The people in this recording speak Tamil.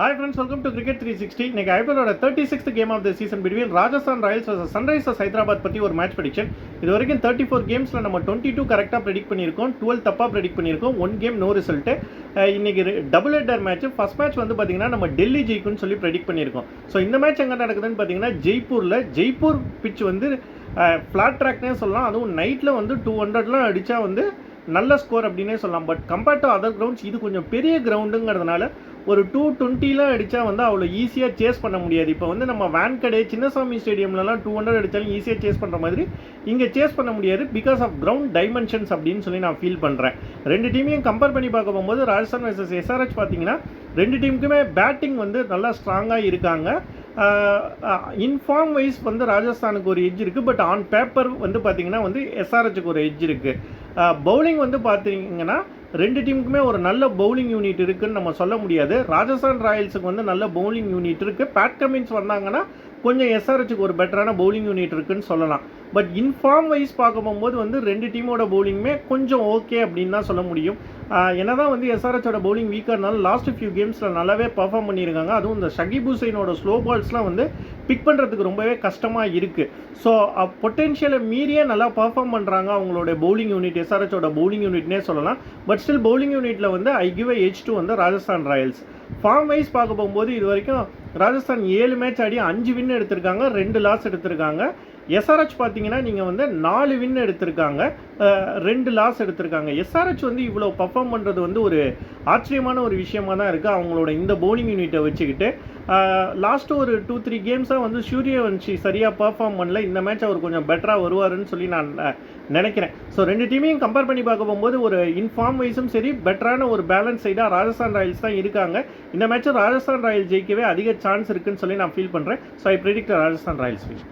Hi friends, welcome to Cricket 360. இன்னைக்கு ஐபிஎல்லோட 36th game of the season between Rajasthan Royals vs Sunrisers Hyderabad பற்றி ஒரு மேட்ச் ப்ரெடிக்ஷன். இது வரைக்கும் 34 கேம்ஸில் நம்ம 22 கரெக்டாக ப்ரெடிக்ட் பண்ணியிருக்கோம், 12 தப்பாக ப்ரெடிக்ட் பண்ணியிருக்கோம், 1 கேம் நோ ரிசல்ட்டு. இன்னைக்கு double header match. First match வந்து பார்த்தீங்கன்னா நம்ம டெல்லி ஜெயிக்கும்னு சொல்லி ப்ரெடிக்ட் பண்ணியிருக்கோம். ஸோ இந்த மேட்ச் எங்கே நடக்குதுன்னு பார்த்தீங்கன்னா ஜெய்ப்பூர் பிச் வந்து ஃப்ளாட் ட்ராக்னே சொல்லலாம். அதுவும் நைட்டில் வந்து 200லாம் அடித்தா வந்து நல்ல ஸ்கோர் அப்படின்னே சொல்லலாம். But compared to other grounds இது கொஞ்சம் பெரிய கிரவுண்டுங்கிறதுனால ஒரு 220லாம் அடித்தா வந்து அவ்வளோ ஈஸியாக சேஸ் பண்ண முடியாது. இப்போ வந்து நம்ம வான்கடே சின்னசாமி ஸ்டேடியம்லலாம் 200 அடித்தாலும் ஈஸியாக சேஸ் பண்ணுற மாதிரி இங்கே சேஸ் பண்ண முடியாது பிகாஸ் ஆஃப் கிரவுண்ட் டைமென்ஷன்ஸ் அப்படின்னு சொல்லி நான் ஃபீல் பண்ணுறேன். ரெண்டு டீமையும் கம்பேர் பண்ணி பார்க்க போகும்போது ராஜஸ்தான் vs SRH பார்த்தீங்கன்னா ரெண்டு டீமுக்குமே பேட்டிங் வந்து நல்லா ஸ்ட்ராங்காக இருக்காங்க. இன்ஃபார்ம் வைஸ் வந்து ராஜஸ்தானுக்கு ஒரு எட்ஜ் இருக்குது, பட் ஆன் பேப்பர் வந்து பார்த்திங்கன்னா வந்து SRHக்கு ஒரு எட்ஜ் இருக்குது. பவுலிங் வந்து பார்த்தீங்கன்னா ரெண்டு டீமுக்குமே ஒரு நல்ல பவுலிங் யூனிட் இருக்குதுன்னு நம்ம சொல்ல முடியாது. ராஜஸ்தான் ராயல்ஸுக்கு வந்து நல்ல பவுலிங் யூனிட் இருக்குது. பேட் கமின்ஸ் வந்தாங்கன்னா கொஞ்சம் SRHக்கு ஒரு பெட்டரான பவுலிங் யூனிட் இருக்குதுன்னு சொல்லலாம். பட் இன்ஃபார்ம் வைஸ் பார்க்க போகும்போது வந்து ரெண்டு டீமோட பவுலிங்குமே கொஞ்சம் ஓகே அப்படின்னு தான் சொல்ல முடியும். என்ன தான் வந்து SRHோட பவுலிங் வீக்காக இருந்தாலும் லாஸ்ட் ஃபியூ கேம்ஸில் நல்லாவே பர்ஃபார்ம் பண்ணியிருக்காங்க. அதுவும் இந்த ஷகிப் ஹுசைனோட ஸ்லோ பால்ஸ்லாம் வந்து பிக் பண்ணுறதுக்கு ரொம்பவே கஷ்டமாக இருக்குது. ஸோ பொட்டென்ஷியலை மீறியே நல்லா பர்ஃபார்ம் பண்ணுறாங்க அவங்களோட பவுலிங் யூனிட், SRHோட பவுலிங் யூனிட்னே சொல்லலாம். பட் ஸ்டில் பவுலிங் யூனிட்டில் வந்து ஐ கிவ் எச் டு வந்து ராஜஸ்தான் ராயல்ஸ். ஃபார்ம் வைஸ் பார்க்க போகும்போது இது வரைக்கும் ராஜஸ்தான் 7 மேட்ச் ஆடி 5 வின் எடுத்திருக்காங்க, 2 லாஸ் எடுத்திருக்காங்க. SRH பார்த்தீங்கன்னா நீங்கள் வந்து 4 வின் எடுத்திருக்காங்க, 2 லாஸ் எடுத்திருக்காங்க. SRH வந்து இவ்வளோ பர்ஃபார்ம் பண்ணுறது வந்து ஒரு ஆச்சரியமான ஒரு விஷயமாக தான் இருக்குது அவங்களோட இந்த பவுலிங் யூனிட்டை வச்சுக்கிட்டு. லாஸ்ட்டு ஒரு 2-3 கேம்ஸாக வந்து சூரியவன்ஷி சரியாக பர்ஃபார்ம் பண்ணல. இந்த மேட்ச் அவர் கொஞ்சம் பெட்டராக வருவாருன்னு சொல்லி நான் நினைக்கிறேன். ஸோ ரெண்டு டீமையும் கம்பேர் பண்ணி பார்க்க போகும்போது ஒரு இன்ஃபார்ம் வைஸும் சரி பெட்டரான ஒரு பேலன்ஸ் சைடாக ராஜஸ்தான் ராயல்ஸ் தான் இருக்காங்க. இந்த மேட்ச்சும் ராஜஸ்தான் ராயல்ஸ் ஜெயிக்கவே அதிக சான்ஸ் இருக்குன்னு சொல்லி நான் ஃபீல் பண்ணுறேன். So I predict Rajasthan Royals win.